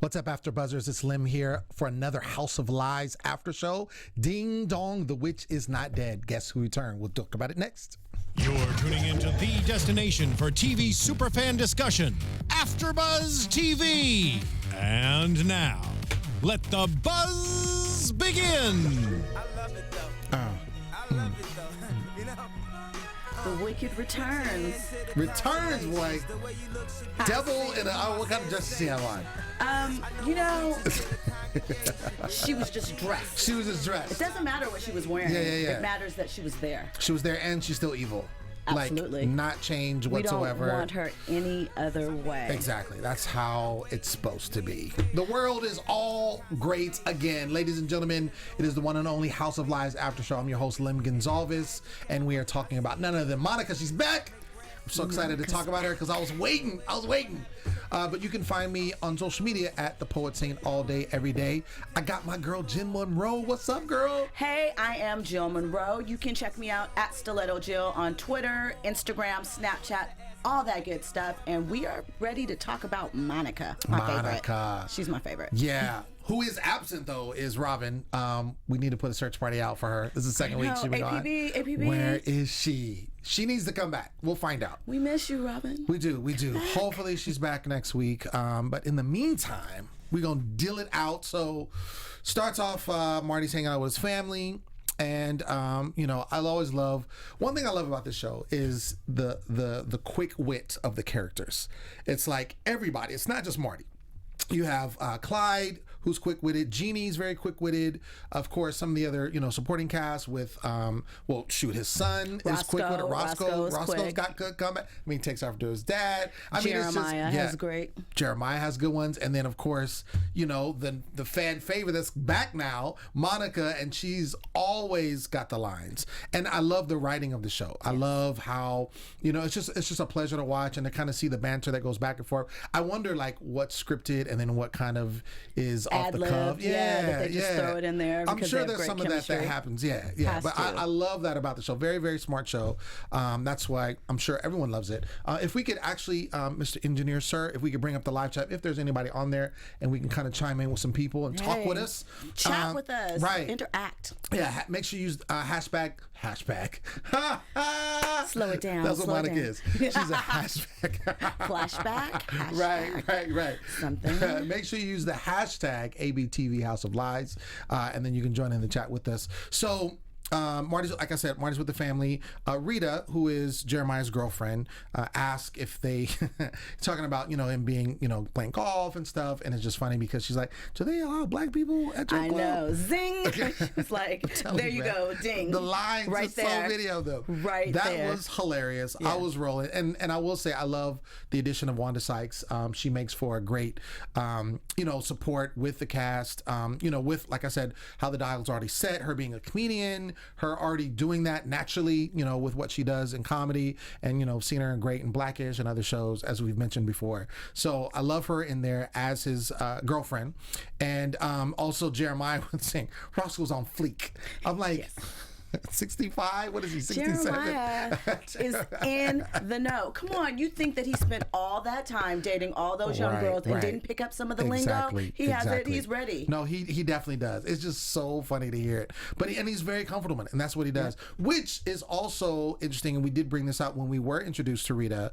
What's up, AfterBuzzers? It's Lim here for another House of Lies after show. Ding dong, the witch is not dead. Guess who returned? We'll talk about it next. You're tuning into the destination for TV superfan discussion, AfterBuzz TV. And now, let the buzz begin. I love it though. I love it though. You know. The Wicked returns. Returns, boy. Devil in a... what kind of dress does he have on? She was just dressed. She was just dressed. It doesn't matter what she was wearing. Yeah. It matters that she was there. She was there and she's still evil. Absolutely. Like, not change whatsoever. We don't want her any other way. Exactly. That's how it's supposed to be. The world is all great again. Ladies and gentlemen, it is the one and only House of Lies after show. I'm your host, Lim Gonsalves, and we are talking about none other than Monica. She's back. I'm so excited to talk about her because I was waiting. But you can find me on social media at The Poet Saint all day, every day. I got my girl, Jen Munroe. What's up, girl? Hey, I am Jill Munroe. You can check me out at Stiletto Jill on Twitter, Instagram, Snapchat, all that good stuff. And we are ready to talk about Monica, my favorite. She's my favorite. Yeah. Who is absent, though, is Robin. We need to put a search party out for her. This is the second week she's been gone. APB. Where is she? She needs to come back. We'll find out. We miss you, Robin. We do. Hopefully she's back next week. But in the meantime, we're going to deal it out. So starts off, Marty's hanging out with his family. And, I'll always love, one thing I love about this show is the quick wit of the characters. It's like everybody. It's not just Marty. You have Clyde, who's quick-witted. Jeannie's very quick-witted. Of course, some of the other, supporting cast with, his son is quick-witted. Roscoe's got good comeback. I mean, takes after his dad. Jeremiah has great. Jeremiah has good ones. And then, of course, the fan favorite that's back now, Monica, and she's always got the lines. And I love the writing of the show. I love how, it's just a pleasure to watch and to kind of see the banter that goes back and forth. I wonder, what's scripted and then what kind of is off the cuff. That they just throw it in there. I'm sure there's some chemistry. Of that happens. Yeah. But I love that about the show. Very, very smart show. That's why I'm sure everyone loves it. If we could actually, Mr. Engineer, sir, if we could bring up the live chat, if there's anybody on there, and we can kind of chime in with some people and talk with us. Chat with us. Right. Interact. Yeah. Make sure you use hashtag. Slow it down. That's what Monica is. She's a hashtag. Flashback. Right. Something. Make sure you use the hashtag ABTV House of Lies, and then you can join in the chat with us. So, Marty's with the family. Rita, who is Jeremiah's girlfriend, asked if they talking about him being playing golf and stuff, and it's just funny because she's like, do they allow black people at your club? I know, zing. It's like, there you go, ding. The lines right there. So video though. Right that there. Was hilarious. Yeah. I was rolling, and I will say I love the addition of Wanda Sykes. She makes for a great support with the cast. With, like I said, how the dial's already set. Her being a comedian. Her already doing that naturally, with what she does in comedy, and seen her in Great and Blackish and other shows, as we've mentioned before. So I love her in there as his girlfriend, and also Jeremiah was saying Roscoe's on fleek. I'm like. Yes. 65? What is he, 67? Jeremiah is in the know. Come on, you think that he spent all that time dating all those young girls and didn't pick up some of the lingo? He has it. He's ready. No, he definitely does. It's just so funny to hear it. But he's very comfortable in it, and that's what he does, which is also interesting, and we did bring this up when we were introduced to Rita,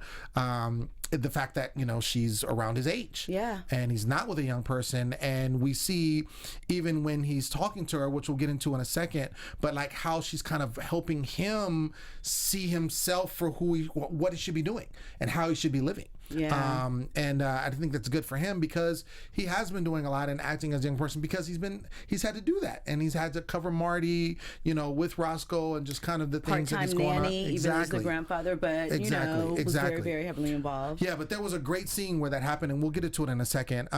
the fact that, she's around his age. Yeah. And he's not with a young person, and we see even when he's talking to her, which we'll get into in a second, but like how she's kind of helping him see himself for what he should be doing and how he should be living. Yeah. I think that's good for him because he has been doing a lot and acting as a young person because he's had to do that, and he's had to cover Marty, with Roscoe, and just kind of the things that he's going on. Part-time nanny, even as the grandfather, but was very, very heavily involved. Yeah, but there was a great scene where that happened, and we'll get into it in a second.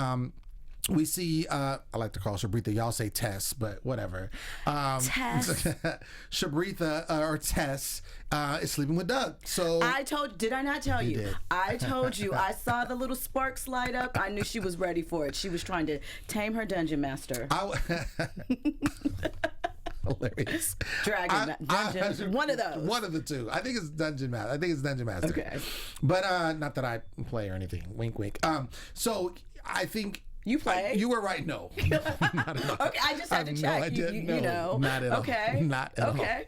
We see, I like to call Shabritha, y'all say Tess, but whatever. Tess. Shabritha, or Tess, is sleeping with Doug. So did I not tell you? Did. I told you. I saw the little sparks light up. I knew she was ready for it. She was trying to tame her dungeon master. Hilarious. Dungeon. One of those. One of the two. I think it's Dungeon Master. Okay. But not that I play or anything. Wink, wink. So I think You play? You were right. No. Not at all. Okay, I just had to check. No idea. You No, know. not at all. Okay. Not at okay.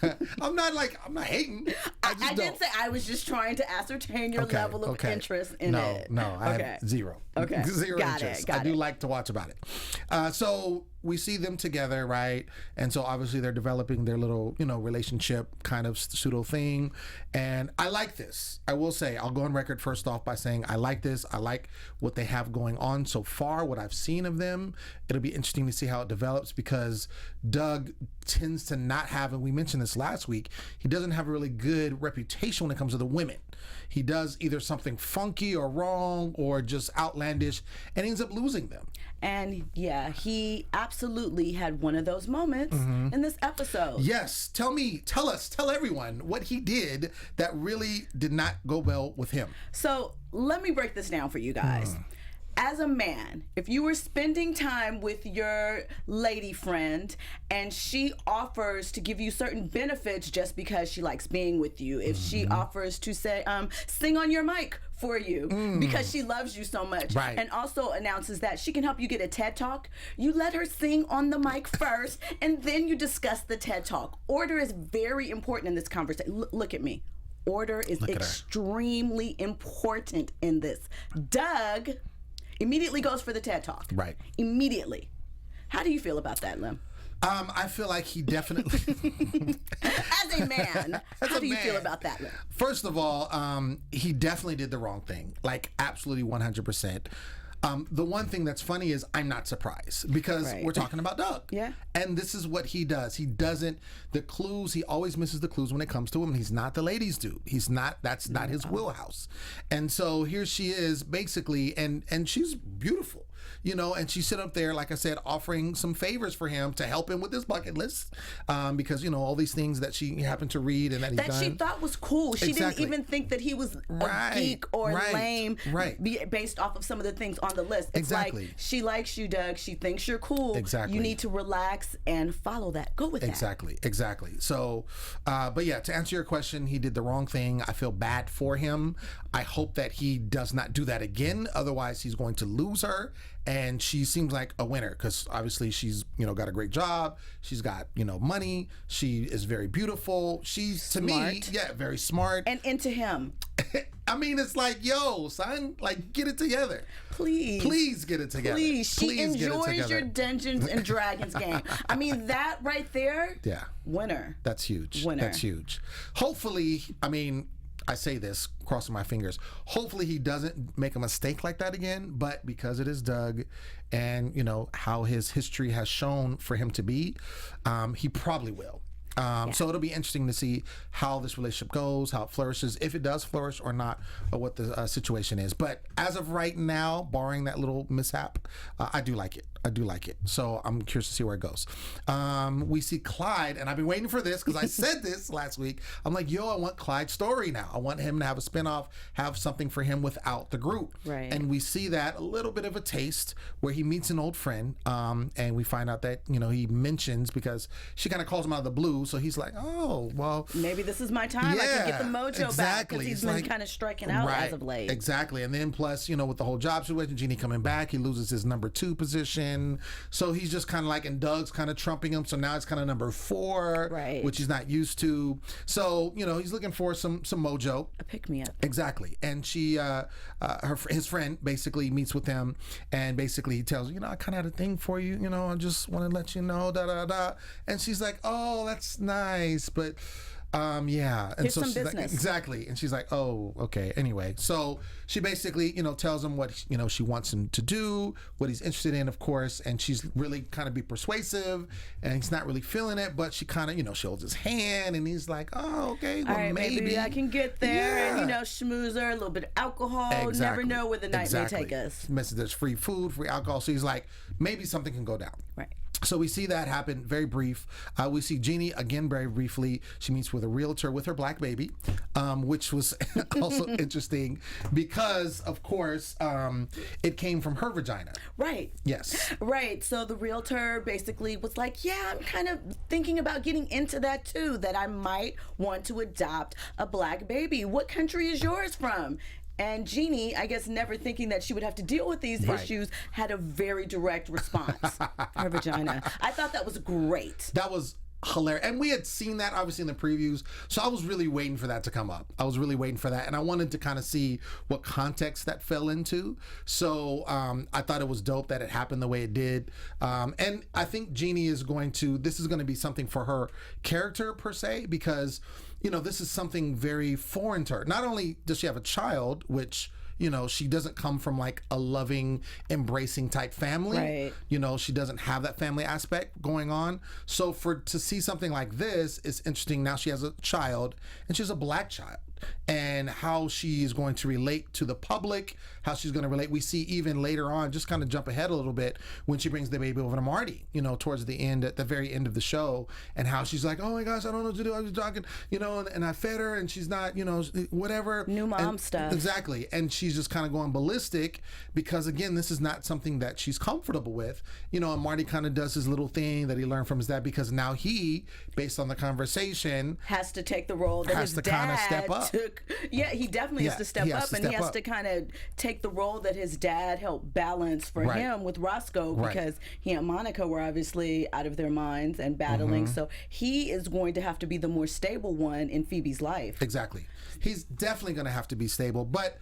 all. I'm not hating. I didn't say. I was just trying to ascertain your level of interest in it. No, I have zero. Okay. Zero Got interest. it. I do like to watch about it. So we see them together, right? And so obviously they're developing their little, relationship kind of pseudo thing. And I like this. I will say, I'll go on record first off by saying I like this. I like what they have going on so far, what I've seen of them. It'll be interesting to see how it develops because Doug tends to not have, and we mentioned this last week, he doesn't have a really good reputation when it comes to the women. He does either something funky or wrong or just outlandish and ends up losing them. And yeah, he absolutely had one of those moments in this episode. Yes. Tell everyone what he did that really did not go well with him. So let me break this down for you guys. As a man, if you were spending time with your lady friend and she offers to give you certain benefits just because she likes being with you, if she offers to say, sing on your mic for you because she loves you so much, right, and also announces that she can help you get a TED Talk, you let her sing on the mic first and then you discuss the TED Talk. Order is very important in this conversation. Look at me. Order is extremely important in this. Doug immediately goes for the TED Talk. Right. Immediately. How do you feel about that, Lim? I feel like he definitely... As a man, how do you feel about that, Lim? First of all, he definitely did the wrong thing. Like, absolutely 100%. The one thing that's funny is I'm not surprised because we're talking about Doug. Yeah. And this is what he does. He doesn't, the clues, he always misses the clues when it comes to him. He's not the ladies' dude. That's not his wheelhouse. And so here she is basically, and she's beautiful. And she's sitting up there, like I said, offering some favors for him to help him with his bucket list because, all these things that she happened to read and that he's done. That she thought was cool. She didn't even think that he was a geek or lame based off of some of the things on the list. It's like, she likes you, Doug. She thinks you're cool. Exactly. You need to relax and follow that. Go with that. Exactly. So, but yeah, to answer your question, he did the wrong thing. I feel bad for him. I hope that he does not do that again. Otherwise, he's going to lose her. And she seems like a winner because obviously she's, got a great job. She's got, money. She is very beautiful. She's, to me, very smart. And into him. I mean, it's like, yo, son, like, get it together. Please get it together. Please. She enjoys your Dungeons and Dragons game. I mean, that right there. Yeah. Winner. That's huge. Winner. That's huge. Hopefully, I mean, I say this, crossing my fingers. Hopefully he doesn't make a mistake like that again, but because it is Doug and, how his history has shown for him to be, he probably will. So it'll be interesting to see how this relationship goes, how it flourishes, if it does flourish or not, or what the situation is. But as of right now, barring that little mishap, I do like it. So I'm curious to see where it goes. We see Clyde, and I've been waiting for this because I said this last week. I'm like, I want Clyde's story now. I want him to have a spinoff, have something for him without the group. Right. And we see that a little bit of a taste where he meets an old friend, and we find out that, he mentions because she kind of calls him out of the blue. So he's like, oh, well. Maybe this is my time. I can get the mojo back because he's been kind of striking out as of late. Exactly. And then plus, with the whole job situation, Jeannie coming back, he loses his number 2 position. So he's just kind of like, and Doug's kind of trumping him. So now it's kind of number 4, which he's not used to. So, he's looking for some mojo. A pick-me-up. Exactly. And she, his friend basically meets with him and basically he tells her, I kind of had a thing for you. I just want to let you know, da-da-da. And she's like, oh, that's nice. But yeah. And here's so some she's business. Like, exactly. And she's like, oh, okay. Anyway, so she basically, tells him what, she wants him to do, what he's interested in, of course. And she's really kind of be persuasive and he's not really feeling it, but she kind of, she holds his hand and he's like, oh, okay, well, all right, maybe I can get there and, schmooze her, a little bit of alcohol. Exactly. Never know where the night may take us. There's free food, free alcohol. So he's like, maybe something can go down. Right. So we see that happen, very brief. We see Jeannie, again, very briefly. She meets with a realtor with her black baby, which was also interesting because, of course, it came from her vagina. Right. Yes. Right. So the realtor basically was like, yeah, I'm kind of thinking about getting into that too, that I might want to adopt a black baby. What country is yours from? And Jeannie, I guess never thinking that she would have to deal with these issues, had a very direct response. Her vagina. I thought that was great. That was hilarious. And we had seen that obviously in the previews. So I was really waiting for that to come up. I was really waiting for that. And I wanted to kind of see what context that fell into. So I thought it was dope that it happened the way it did. And I think Jeannie is this is going to be something for her character per se, because, this is something very foreign to her. Not only does she have a child, which, she doesn't come from like a loving, embracing type family. Right. She doesn't have that family aspect going on. So to see something like this is interesting. Now she has a child, and she's a black child, and how she's going to relate to the public, how she's going to relate. We see even later on, just kind of jump ahead a little bit, when she brings the baby over to Marty, towards the end, at the very end of the show, and how she's like, oh my gosh, I don't know what to do. I was talking, and I fed her, and she's not, whatever. New mom stuff. Exactly. And she's just kind of going ballistic because, again, this is not something that she's comfortable with. And Marty kind of does his little thing that he learned from his dad, because now he, based on the conversation, has to take the role that his dad kind of step up. Yeah, he definitely has to step up, and he has to kind of take the role that his dad helped balance for him with Roscoe, because he and Monica were obviously out of their minds and battling. So he is going to have to be the more stable one in Phoebe's life. Exactly. He's definitely going to have to be stable, but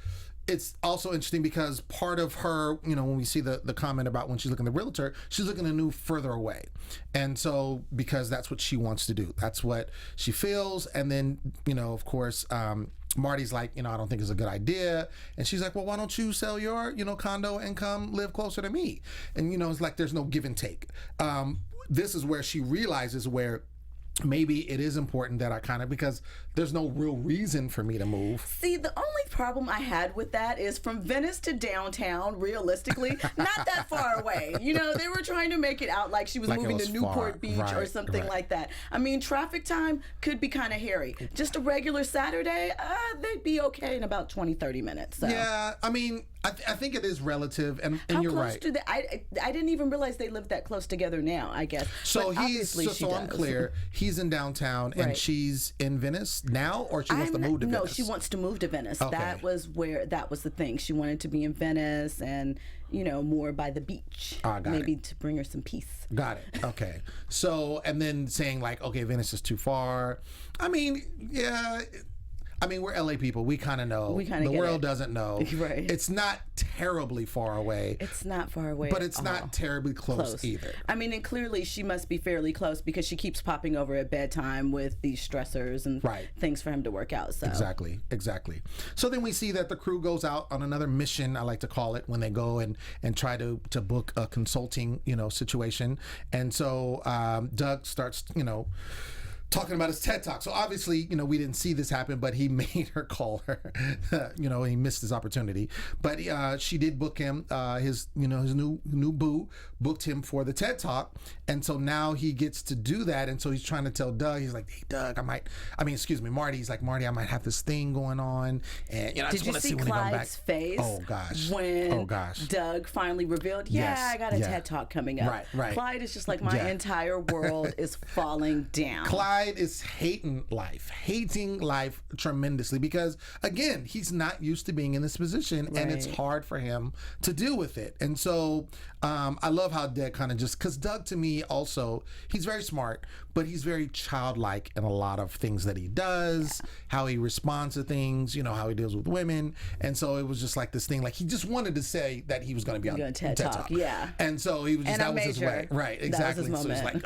it's also interesting because part of her, when we see the comment about when she's looking at the realtor, she's looking to move further away. And so, because that's what she wants to do. That's what she feels. And then, of course, Marty's like, I don't think it's a good idea. And she's like, well, why don't you sell your, condo and come live closer to me? And, it's like there's no give and take. This is where she realizes where maybe it is important that I because there's no real reason for me to move. See, the only problem I had with that is from Venice to downtown, realistically, not that far away. They were trying to make it out like she was moving to Newport Beach or something like that. I mean, traffic time could be kind of hairy. Just a regular Saturday, they'd be okay in about 20, 30 minutes. So. Yeah, I mean, I think it is relative, and you're right. How close do they? I didn't even realize they lived that close together now, I guess. So so I'm clear. He's in downtown, and she's in Venice now, or she wants to move to Venice? No, she wants to move to Venice. Okay. That was the thing. She wanted to be in Venice and, more by the beach. Maybe to bring her some peace. Got it. Okay. So, and then saying like, okay, Venice is too far. I mean, yeah. I mean, we're LA people. We kind of know. The world doesn't know. Right. It's not terribly far away. It's not far away. But it's not terribly close either. I mean, and clearly she must be fairly close because she keeps popping over at bedtime with these stressors and things for him to work out. So. Exactly. So then we see that the crew goes out on another mission, I like to call it, when they go and try to book a consulting, situation. And so Doug starts, talking about his TED Talk. So obviously, we didn't see this happen, but he made her call her. He missed his opportunity. But she did book him, his new boo booked him for the TED Talk. And so now he gets to do that. And so he's trying to tell Doug, he's like, hey, Doug, Marty. He's like, Marty, I might have this thing going on. And, I just want to see when he comes back. Did you see Clyde's face? Oh, gosh. When Doug finally revealed, I got a TED Talk coming up. Right. Clyde is just like, my entire world is falling down. Clyde is hating life tremendously because, again, he's not used to being in this position, and it's hard for him to deal with it. And so I love how Doug kind of because Doug, to me, also, he's very smart, but he's very childlike in a lot of things that he does, how he responds to things, how he deals with women. And so it was just like this thing, like he just wanted to say that he was going to be on TED Talk. Yeah. And so he was just, that was his way. Right, exactly. That was his so he's like,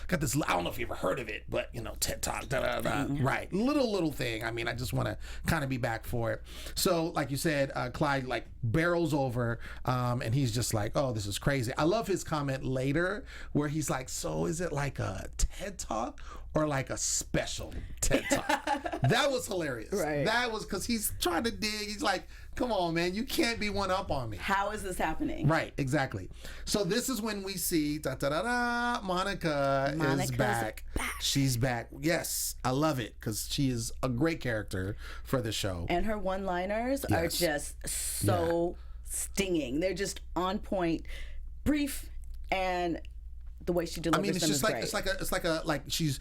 got this, I don't know if you ever heard of it, but TED Talk, right. Little thing. I mean, I just want to kind of be back for it. So like you said, Clyde like barrels over, and he's just like, oh, this is crazy. I love his comment later where he's like, so is it like a TED Talk or like a special TED Talk? That was hilarious. Right. That was because he's trying to dig. He's like, come on, man, you can't be one up on me. How is this happening? Right, exactly. So this is when we see Monica is back. She's back. Yes, I love it because she is a great character for the show. And her one-liners are just so stinging. They're just on point, brief, and the way she delivers I mean, it's them just is like great. it's like she's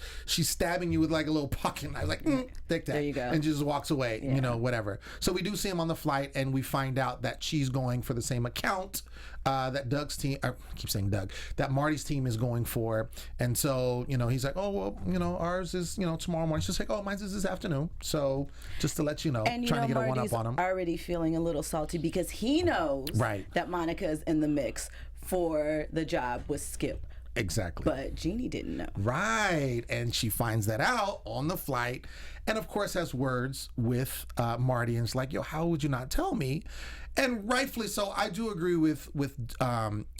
stabbing you with like a little pocket knife, like take that, There you go. and just walks away, you know, whatever. So we do see him on the flight, and we find out that she's going for the same account that Doug's team, I keep saying Doug, that Marty's team is going for, and so you know he's like, oh well, you know, ours is tomorrow morning. She's like, oh, mine's is this afternoon. So just to let you know, And trying to get Marty's a one up on him. already feeling a little salty because he knows that Monica is in the mix for the job with Skip. Exactly. But Jeannie didn't know. Right. And she finds that out on the flight and, of course, has words with Marty. And it's like, yo, how would you not tell me? And rightfully so. I do agree with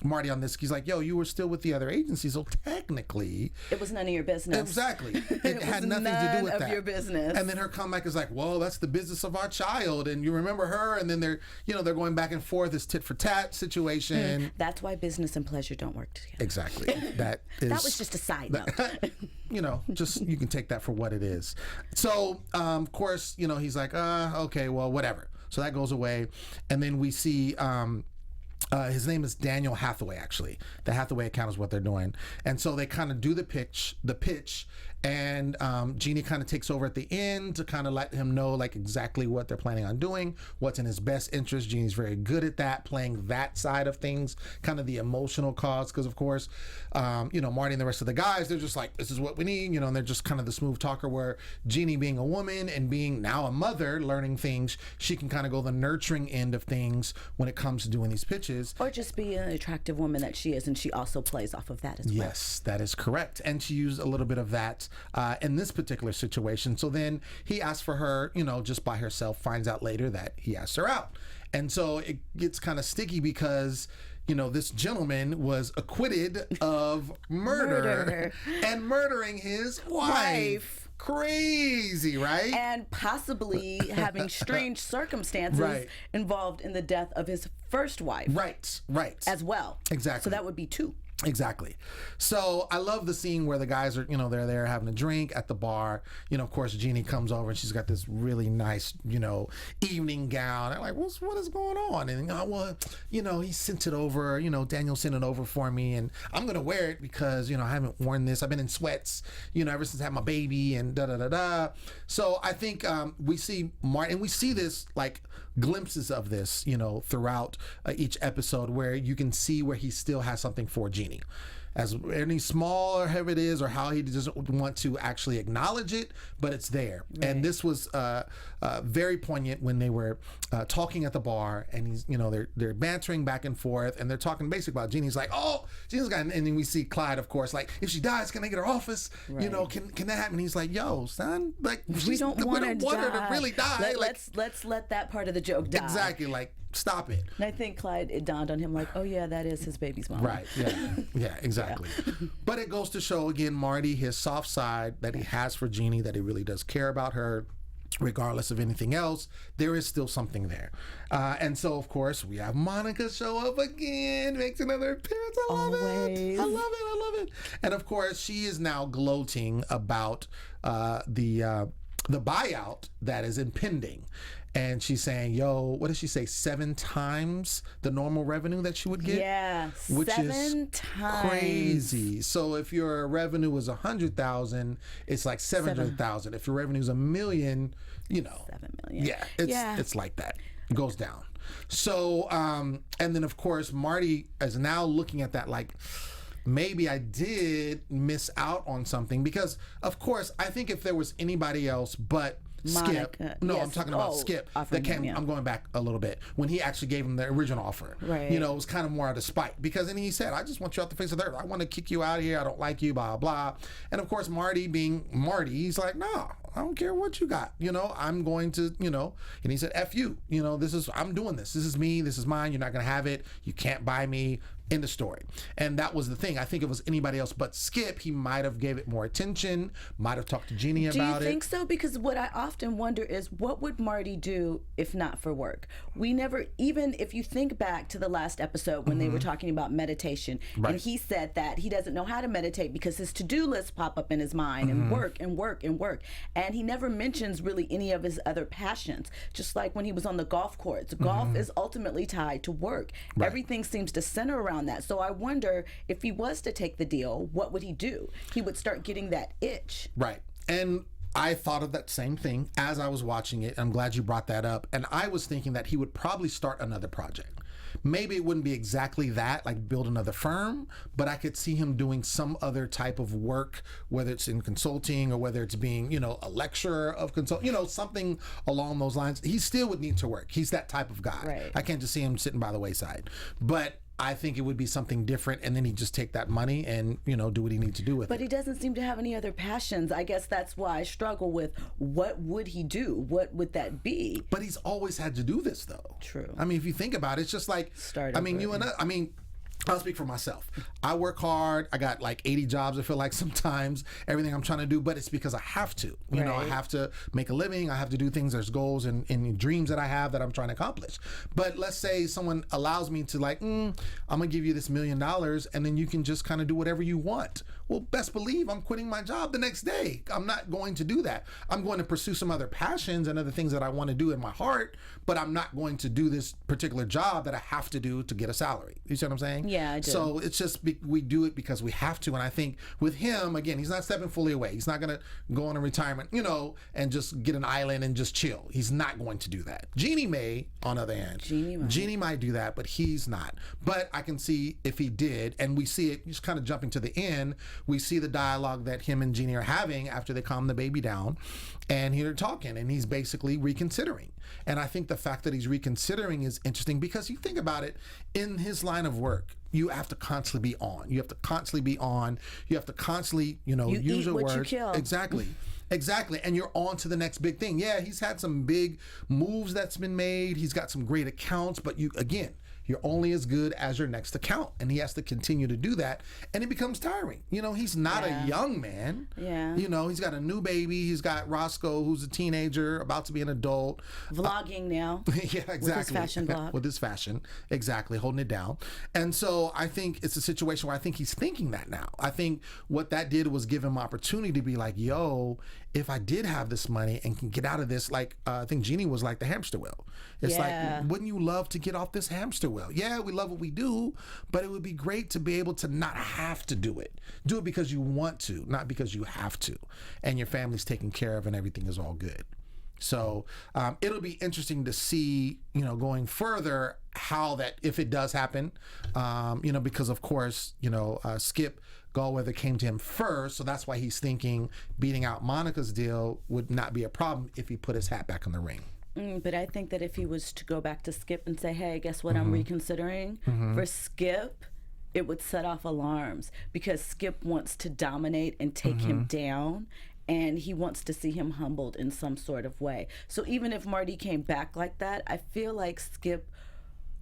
Marty on this. He's like, yo, you were still with the other agency. So technically, it was none of your business. Exactly. It had nothing to do with that. None of your business. And then her comeback is like, well, that's the business of our child. And you remember her. And then they're going back and forth, this tit for tat situation. That's why business and pleasure don't work together. Exactly. That was just a side note. Just you can take that for what it is. So, of course, he's like, okay, well, whatever. So that goes away. And then we see his name is Daniel Hathaway, actually. The Hathaway account is what they're doing. And so they kind of do the pitch, and Jeannie kind of takes over at the end to kind of let him know like exactly what they're planning on doing, what's in his best interest. Jeannie's very good at that, playing that side of things, kind of the emotional cause, because of course, Marty and the rest of the guys, they're just like, this is what we need, and they're just kind of the smooth talker, where Jeannie, being a woman and being now a mother, learning things, she can kind of go the nurturing end of things when it comes to doing these pitches. Or just be an attractive woman that she is, and she also plays off of that as well. Yes, that is correct. And she used a little bit of that in this particular situation. So then he asks for her, just by herself, finds out later that he asked her out. And so it gets kind of sticky because, this gentleman was acquitted of murder and murdering his wife. Crazy, right? And possibly having strange circumstances involved in the death of his first wife. Right. As well. Exactly. So that would be 2. Exactly. So I love the scene where the guys are, they're there having a drink at the bar. Of course, Jeannie comes over and she's got this really nice, evening gown. I'm like, what is going on? And, he sent it over, Daniel sent it over for me, and I'm going to wear it because, I haven't worn this. I've been in sweats, ever since I had my baby and da-da-da-da. So I think we see Martin, and we see this like glimpses of this, throughout each episode, where you can see where he still has something for Jeannie. As any small or heavy it is, or how he doesn't want to actually acknowledge it, but it's there. Right. And this was very poignant when they were talking at the bar, and he's, they're bantering back and forth, and they're talking basically about Jeannie's like, oh, Jeannie's got, and then we see Clyde, of course, like, if she dies, can I get her office? Right. Can that happen? He's like, yo, son, like, we don't want her to really die. Let's let that part of the joke die. Exactly, like, stop it. And I think Clyde, it dawned on him like, oh yeah, that is his baby's mom. Right, yeah, exactly. Yeah. But it goes to show again, Marty, his soft side that he has for Jeannie, that he really does care about her. Regardless of anything else, there is still something there. And so, of course, we have Monica show up again, makes another appearance. I love it. And of course, she is now gloating about the buyout that is impending. And she's saying, yo, what does she say? 7 times the normal revenue that she would get? Yeah, which 7 times. Crazy. So if your revenue was 100,000, it's like 700,000. If your revenue is $1 million, 7 million. Yeah, it's like that. It goes down. So, and then of course, Marty is now looking at that like, maybe I did miss out on something, because of course, I think if there was anybody else but Skip. No, yes. I'm talking about Skip. That came. I'm going back a little bit when he actually gave him the original offer. Right. It was kind of more out of spite, because then he said, "I just want you off the face of the earth. I want to kick you out of here. I don't like you." Blah blah. And of course, Marty, being Marty, he's like, "No, I don't care what you got. I'm going to, And he said, "F you. I'm doing this. This is me. This is mine. You're not going to have it. You can't buy me." End of story. And that was the thing. I think if it was anybody else but Skip, he might have gave it more attention, might have talked to Jeannie about it. Do you think so? Because what I often wonder is, what would Marty do if not for work? We never, even if you think back to the last episode when they were talking about meditation, and he said that he doesn't know how to meditate because his to-do lists pop up in his mind, and work and work and work. And he never mentions really any of his other passions. Just like when he was on the golf course. Golf is ultimately tied to work. Everything seems to center around on that. So I wonder if he was to take the deal, what would he do? He would start getting that itch. Right. And I thought of that same thing as I was watching it. I'm glad you brought that up. And I was thinking that he would probably start another project. Maybe it wouldn't be exactly that, like build another firm, but I could see him doing some other type of work, whether it's in consulting or whether it's being, you know, a lecturer of consult, you know, something along those lines. He still would need to work. He's that type of guy. Right. I can't just see him sitting by the wayside. But I think it would be something different, and then he'd just take that money and, you know, do what he needs to do with it. But he doesn't seem to have any other passions. I guess that's why I struggle with what would he do? What would that be? But he's always had to do this, though. True. I mean, if you think about it, it's just like, you and I mean, I'll speak for myself. I work hard. I got like 80 jobs, I feel like sometimes, everything I'm trying to do, but it's because I have to. You know, I have to make a living. I have to do things. There's goals and dreams that I have that I'm trying to accomplish. But let's say someone allows me to like, I'm going to give you this $1 million and then you can just kind of do whatever you want. Well, best believe I'm quitting my job the next day. I'm not going to do that. I'm going to pursue some other passions and other things that I want to do in my heart, but I'm not going to do this particular job that I have to do to get a salary. You see what I'm saying? Yeah, I do. So it's just we do it because we have to. And I think with him, again, he's not stepping fully away. He's not going to go on a retirement, you know, and just get an island and just chill. He's not going to do that. Jeannie may, on the other hand. Jeannie might do that, but he's not. But I can see if he did, and we see it, just kind of jumping to the end, we see the dialogue that him and Jeannie are having after they calm the baby down, and here they're talking, and he's basically reconsidering. And I think the fact that he's reconsidering is interesting because you think about it, in his line of work, you have to constantly be on. You have to constantly be on. You have to constantly, you know, use your words. You kill. Exactly. Exactly. And you're on to the next big thing. Yeah, he's had some big moves that's been made. He's got some great accounts, but you're only as good as your next account. And he has to continue to do that. And it becomes tiring. You know, he's not a young man. Yeah. You know, he's got a new baby. He's got Roscoe, who's a teenager, about to be an adult. Vlogging now. Yeah, exactly. With his fashion blog. With his fashion. Exactly. Holding it down. And so I think it's a situation where I think he's thinking that now. I think what that did was give him opportunity to be like, yo, if I did have this money and can get out of this, like I think Jeannie was like the hamster wheel. It's like, wouldn't you love to get off this hamster wheel? Yeah, we love what we do, but it would be great to be able to not have to do it. Do it because you want to, not because you have to. And your family's taken care of and everything is all good. So it'll be interesting to see, you know, going further how that, if it does happen, you know, because of course, you know, Skip Galweather came to him first, so that's why he's thinking beating out Monica's deal would not be a problem if he put his hat back in the ring. But I think that if he was to go back to Skip and say, hey, guess what, I'm reconsidering, for Skip, it would set off alarms because Skip wants to dominate and take him down. And he wants to see him humbled in some sort of way. So even if Marty came back like that, I feel like Skip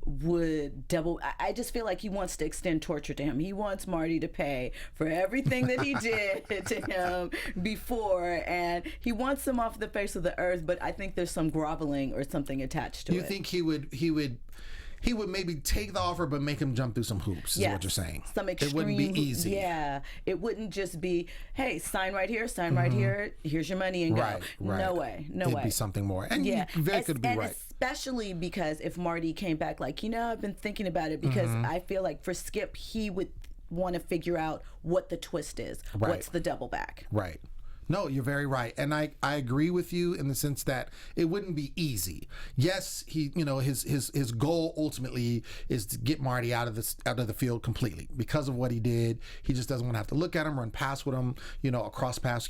would double. I just feel like he wants to extend torture to him. He wants Marty to pay for everything that he did to him before, and he wants him off the face of the earth. But I think there's some groveling or something attached to it. You think he would maybe take the offer, but make him jump through some hoops, is what you're saying. Some extreme, it wouldn't be easy. Yeah. It wouldn't just be, hey, sign right here, right here, here's your money and go. Right. No way. No way. It'd be something more. And you very could be right. Especially because if Marty came back like, you know, I've been thinking about it because I feel like for Skip, he would want to figure out what the twist is. Right. What's the double back? Right. No, you're very right. And I agree with you in the sense that it wouldn't be easy. Yes, he, you know, his goal ultimately is to get Marty out of the field completely because of what he did. He just doesn't want to have to look at him, run past with him, you know, across paths,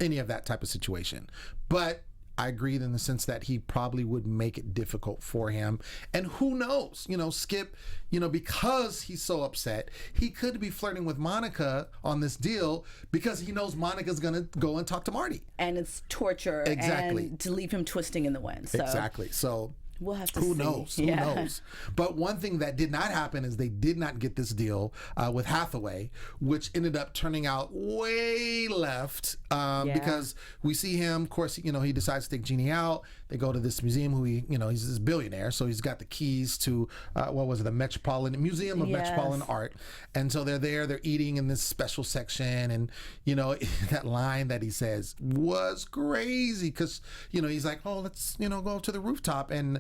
any of that type of situation. But I agreed in the sense that he probably would make it difficult for him. And who knows, you know, Skip, you know, because he's so upset, he could be flirting with Monica on this deal because he knows Monica's going to go and talk to Marty. And it's torture. Exactly. And to leave him twisting in the wind. So. Exactly. So we'll have to Who see. knows? Who knows? But one thing that did not happen is they did not get this deal with Hathaway, which ended up turning out way left because we see him, of course, you know, he decides to take Jeannie out. They go to this museum he's this billionaire, so he's got the keys to, the Metropolitan Museum of Metropolitan Art. And so they're there, they're eating in this special section. And, you know, that line that he says was crazy because, you know, he's like, oh, let's, you know, go to the rooftop. And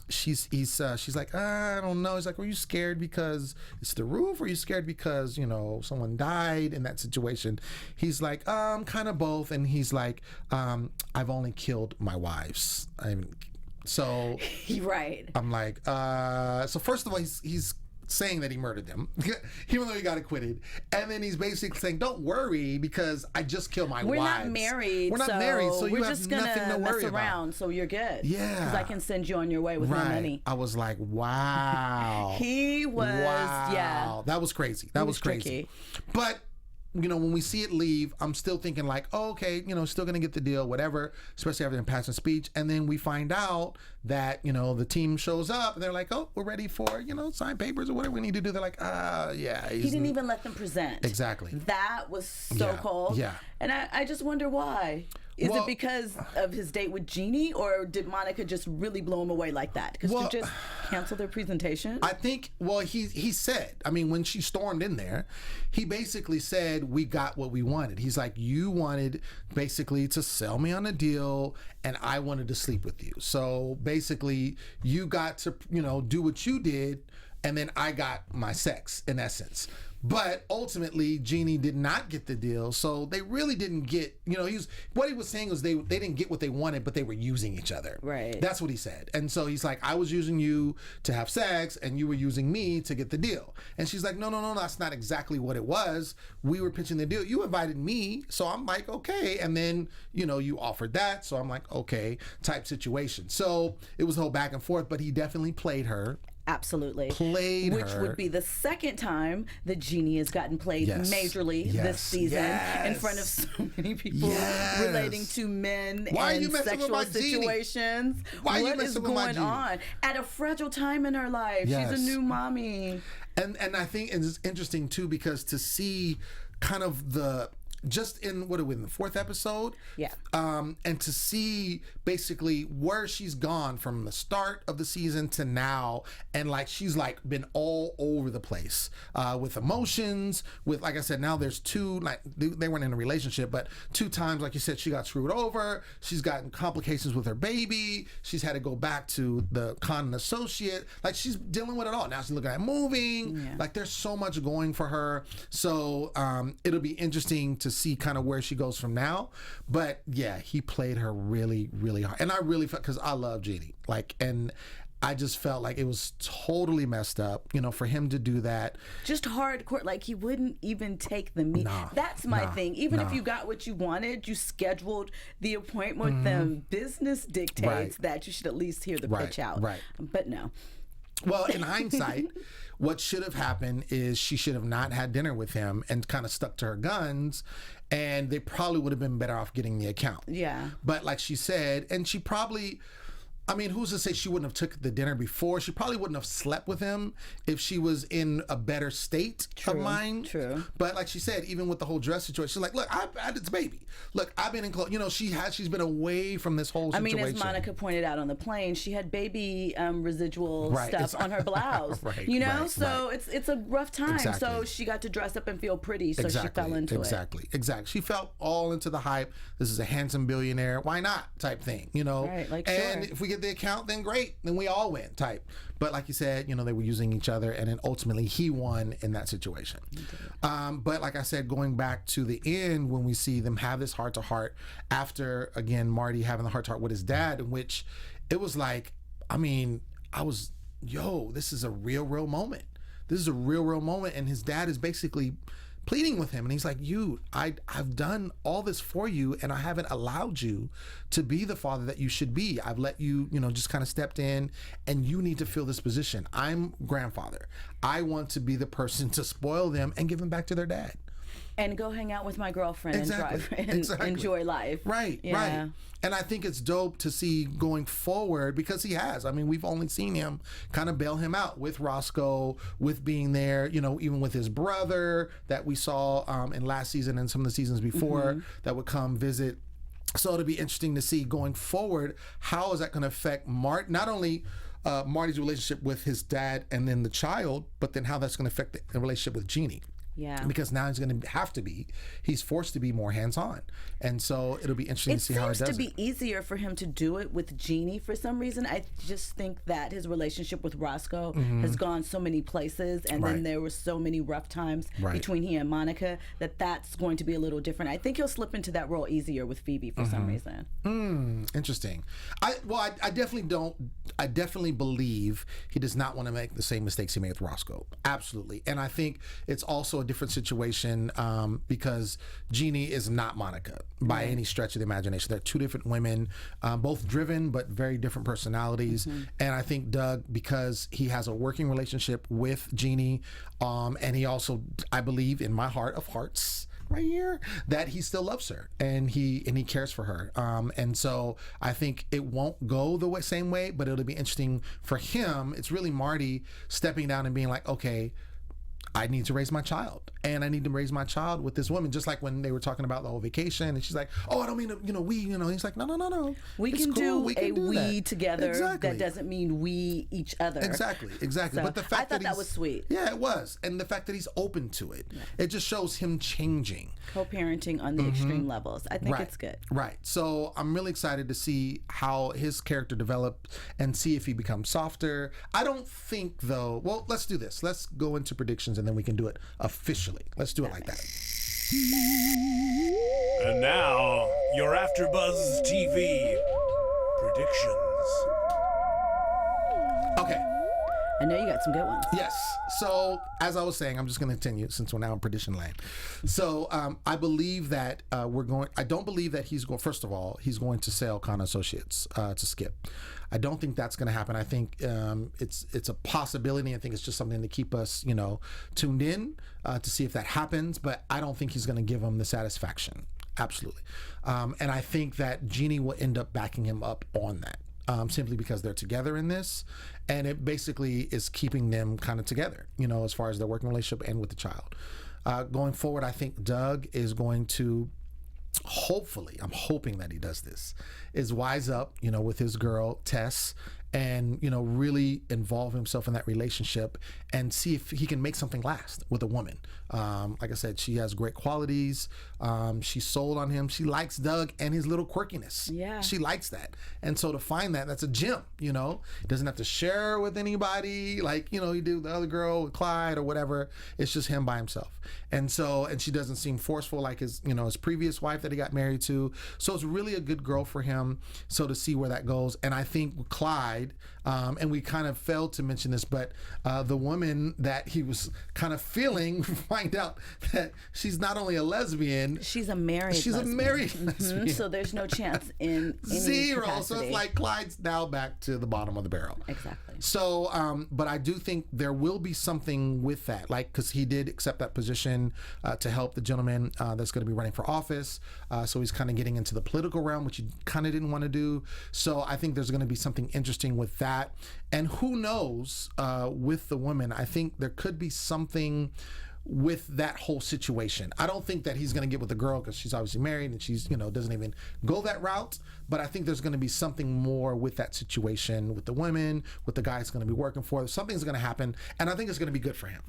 she's like, I don't know. He's like, were you scared because it's the roof, or are you scared because, you know, someone died in that situation? He's like, kind of both. And he's like, I've only killed my wives. So right. I'm like, so first of all, he's saying that he murdered them, even though he got acquitted. And then he's basically saying, don't worry, because I just killed my wives. We're not married, so you we're have just nothing to worry mess around, about. So you're good. Yeah. Because I can send you on your way with no money. I was like, wow. He was, yeah. That was crazy. That was crazy. Tricky. But you know, when we see it leave, I'm still thinking like, oh, okay, you know, still gonna get the deal, whatever, especially after the impassioned speech. And then we find out that, you know, the team shows up and they're like, oh, we're ready for, you know, sign papers or whatever we need to do. They're like, yeah. He didn't even let them present. Exactly. That was so cold. Yeah. And I just wonder why. Is it because of his date with Jeannie, or did Monica just really blow him away like that? Because to just cancel their presentation? I think, he said, I mean, when she stormed in there, he basically said, we got what we wanted. He's like, you wanted basically to sell me on a deal, and I wanted to sleep with you. So basically, you got to, you know, do what you did, and then I got my sex, in essence. But ultimately, Jeannie did not get the deal, so they really didn't get, you know, what he was saying was they didn't get what they wanted, but they were using each other. Right. That's what he said. And so he's like, I was using you to have sex, and you were using me to get the deal. And she's like, no, that's not exactly what it was. We were pitching the deal. You invited me, so I'm like, okay. And then, you know, you offered that, so I'm like, okay, type situation. So it was a whole back and forth, but he definitely played her. Absolutely. Which would be the second time that Jeannie has gotten played majorly this season in front of so many people relating to men and sexual situations. What is going on? At a fragile time in her life. She's a new mommy. And I think it's interesting too, because to see kind of just in what are we in the fourth episode? Yeah. And to see basically where she's gone from the start of the season to now, and like she's like been all over the place with emotions. With, like I said, now there's two, like they weren't in a relationship, but 2 times, like you said, she got screwed over. She's gotten complications with her baby. She's had to go back to the Kaan Associate. Like she's dealing with it all. Now she's looking at moving. Yeah. Like there's so much going for her. So it'll be interesting to see kind of where she goes from now. But yeah, he played her really, really hard. And I really felt, because I love Jeannie, like, and I just felt like it was totally messed up, you know, for him to do that. Just hardcore, like he wouldn't even take the meeting. That's my thing. Even if you got what you wanted, you scheduled the appointment with them. Business dictates that you should at least hear the pitch out. Right. But no. Well, in hindsight, what should have happened is she should have not had dinner with him and kind of stuck to her guns, and they probably would have been better off getting the account. Yeah. But like she said, and she probably, I mean, who's to say she wouldn't have took the dinner before? She probably wouldn't have slept with him if she was in a better state of mind. True. But like she said, even with the whole dress situation, she's like, look, I had this baby. Look, I've been in clothes. You know, she's been away from this whole situation. I mean, as Monica pointed out on the plane, she had baby residual stuff on her blouse. You know, so it's a rough time. Exactly. So she got to dress up and feel pretty. So she fell into it. Exactly. She fell all into the hype. This is a handsome billionaire. Why not? Type thing. You know. Right. Like, and if we get the account, then great, then we all win type. But like you said, you know, they were using each other, and then ultimately he won in that situation. But like I said, going back to the end, when we see them have this heart-to-heart after, again, Marty having the heart-to-heart with his dad, in which it was like, I mean, this is a real moment. This is a real moment, and his dad is basically pleading with him, and he's like, I've done all this for you, and I haven't allowed you to be the father that you should be. I've let you, you know, just kind of stepped in, and you need to fill this position. I'm grandfather. I want to be the person to spoil them and give them back to their dad. And go hang out with my girlfriend and drive and enjoy life. Right. And I think it's dope to see going forward, because he has. I mean, we've only seen him kind of bail him out with Roscoe, with being there, you know, even with his brother that we saw in last season and some of the seasons before that would come visit. So it'll be interesting to see going forward, how is that going to affect not only Marty's relationship with his dad and then the child, but then how that's going to affect the relationship with Jeannie. Yeah. Because now he's going to have to be. He's forced to be more hands-on. And so it'll be interesting to see how he does it. It seems to be easier for him to do it with Jeannie for some reason. I just think that his relationship with Roscoe has gone so many places, and then there were so many rough times between he and Monica that's going to be a little different. I think he'll slip into that role easier with Phoebe for some reason. Interesting. I definitely believe he does not want to make the same mistakes he made with Roscoe. Absolutely. And I think it's also a different situation because Jeannie is not Monica by any stretch of the imagination. They're two different women, both driven but very different personalities. And I think Doug, because he has a working relationship with Jeannie, and he also, I believe in my heart of hearts, right here, that he still loves her and he cares for her, and so I think it won't go the same way, but it'll be interesting for him. It's really Marty stepping down and being like, okay, I need to raise my child, and I need to raise my child with this woman. Just like when they were talking about the whole vacation, and she's like, "Oh, I don't mean to, He's like, "No. We it's can cool. do we that. together. Exactly. That doesn't mean we each other." Exactly. So But the fact I thought that was sweet. Yeah, it was, and the fact that he's open to it, it just shows him changing. Co-parenting on the extreme levels. I think it's good. Right. So I'm really excited to see how his character develops and see if he becomes softer. I don't think, though. Well, let's do this. Let's go into predictions, and then we can do it officially. Let's do it like that. And now, your AfterBuzz TV predictions. Okay. I know you got some good ones. Yes. So, as I was saying, I'm just going to continue since we're now in prediction land. So, I believe that I don't believe that he's going, first of all, he's going to sell Kaan Associates to Skip. I don't think that's going to happen. I think it's a possibility. I think it's just something to keep us, tuned in to see if that happens. But I don't think he's going to give him the satisfaction. Absolutely. And I think that Jeannie will end up backing him up on that. Simply because they're together in this, and it basically is keeping them kind of together, as far as their working relationship and with the child. Going forward, I think Doug is going to, hopefully, I'm hoping that he does this, is wise up, with his girl, Tess, and, really involve himself in that relationship and see if he can make something last with a woman. Like I said, she has great qualities. She's sold on him. She likes Doug and his little quirkiness. Yeah. She likes that. And so to find that's a gem, He doesn't have to share with anybody like, he do the other girl with Clyde or whatever. It's just him by himself. And she doesn't seem forceful like his previous wife that he got married to. So it's really a good girl for him. So to see where that goes. And I think with Clyde, and we kind of failed to mention this, but the woman that he was kind of feeling, find out that she's not only a lesbian, she's a married lesbian. So there's no chance in any zero capacity. So it's like Clyde's now back to the bottom of the barrel. Exactly. So but I do think there will be something with that, like, because he did accept that position to help the gentleman that's going to be running for office, so he's kind of getting into the political realm, which he kind of didn't want to do. So I think there's going to be something interesting with that. And who knows, with the woman, I think there could be something with that whole situation. I don't think that he's going to get with the girl because she's obviously married and she's, doesn't even go that route. But I think there's going to be something more with that situation with the women, with the guy he's going to be working for. Something's going to happen, and I think it's going to be good for him.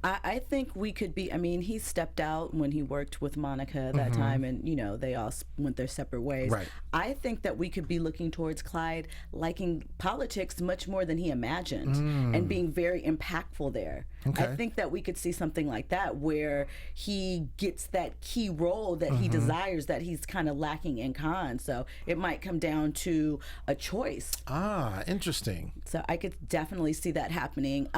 I think we could be, he stepped out when he worked with Monica that time, and, they all went their separate ways. Right. I think that we could be looking towards Clyde liking politics much more than he imagined and being very impactful there. Okay. I think that we could see something like that where he gets that key role that he desires that he's kind of lacking in Kaan. So it might come down to a choice. Interesting. So I could definitely see that happening.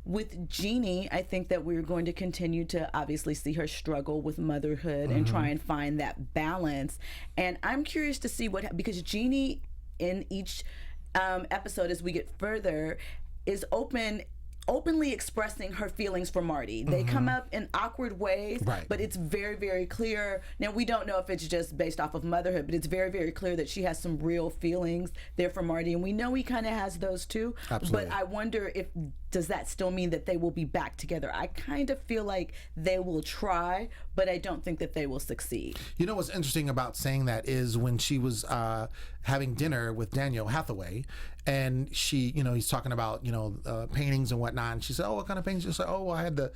With Jeannie, I think that we're going to continue to obviously see her struggle with motherhood and try and find that balance. And I'm curious to see because Jeannie in each episode as we get further is openly expressing her feelings for Marty. They come up in awkward ways, but it's very, very clear. Now, we don't know if it's just based off of motherhood, but it's very, very clear that she has some real feelings there for Marty, and we know he kind of has those too. Absolutely. But I wonder does that still mean that they will be back together? I kind of feel like they will try, but I don't think that they will succeed. What's interesting about saying that is when she was having dinner with Daniel Hathaway, and she, he's talking about, paintings and whatnot. And she said, "Oh, what kind of paintings?" She's like, "Oh, well, I had the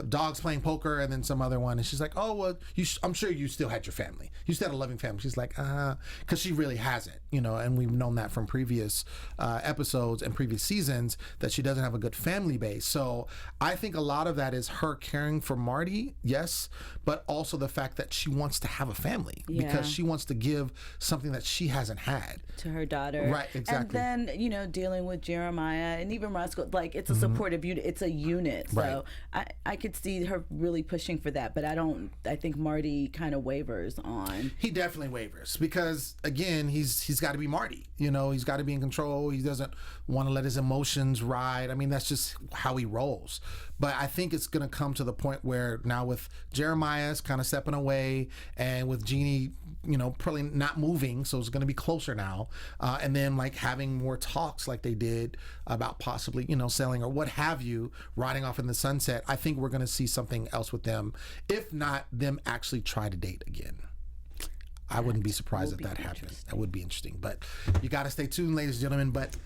dogs playing poker and then some other one." And she's like, "Oh, well, I'm sure you still had your family. You still had a loving family." She's like, because she really hasn't, and we've known that from previous episodes and previous seasons that she doesn't have a good family base. So I think a lot of that is her caring for Marty, yes, but also the fact that she wants to have a family because she wants to give something that she hasn't had to her daughter. Right, exactly. And then, dealing with Jeremiah and even Roscoe, like it's a supportive unit. It's a unit. So I could see her really pushing for that, but I think Marty kind of wavers on. He definitely wavers because, again, he's got to be Marty. He's got to be in control. He doesn't want to let his emotions ride. I mean, that's just how he rolls. But I think it's going to come to the point where now with Jeremiah's kind of stepping away and with Jeannie, probably not moving, so it's going to be closer now. And then like having more talks like they did about possibly, selling or what have you, riding off in the sunset. I think we're going to see something else with them. If not, them actually try to date again. I wouldn't be surprised if that happens. That would be interesting. But you got to stay tuned, ladies and gentlemen. But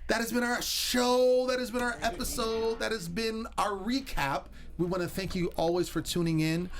that has been our show. That has been our episode. That has been our recap. We want to thank you always for tuning in.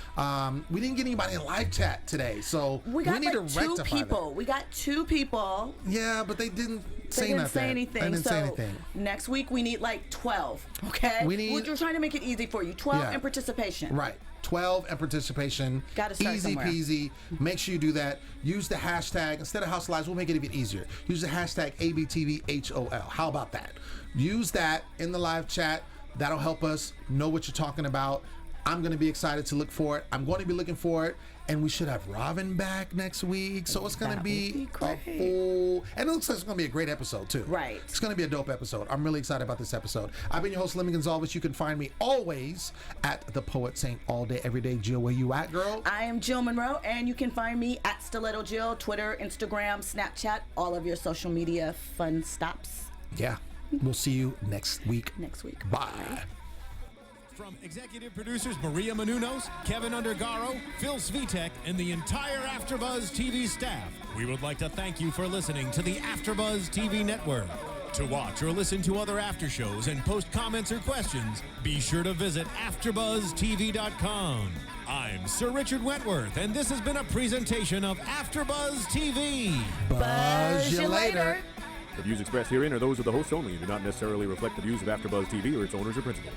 We didn't get anybody in live chat today, so we need to rectify people. that. We got 2 people. Yeah, but they didn't say anything. They didn't say anything. Next week we need like 12. Okay. We're trying to make it easy for you. 12 and participation. Right. 12 and participation. Got to start easy somewhere. peasy. Make sure you do that. Use the hashtag instead of House Lives. We'll make it even easier. Use the hashtag ABTVHOL. How about that? Use that in the live chat. That'll help us know what you're talking about. I'm going to be excited to look for it. I'm going to be looking for it. And we should have Robin back next week. So it's going to be a full... And it looks like it's going to be a great episode, too. Right. It's going to be a dope episode. I'm really excited about this episode. I've been your host, Lemmy Gonsalves. You can find me always at The Poet Saint all day, every day. Jill, where you at, girl? I am Jill Munroe, and you can find me at Stiletto Jill, Twitter, Instagram, Snapchat, all of your social media fun stops. Yeah. We'll see you next week. Bye. From executive producers Maria Menounos, Kevin Undergaro, Phil Svitek, and the entire AfterBuzz TV staff, we would like to thank you for listening to the AfterBuzz TV network. To watch or listen to other after shows and post comments or questions, be sure to visit AfterBuzzTV.com. I'm Sir Richard Wentworth, and this has been a presentation of AfterBuzz TV. Buzz you later. The views expressed herein are those of the hosts only and do not necessarily reflect the views of AfterBuzz TV or its owners or principals.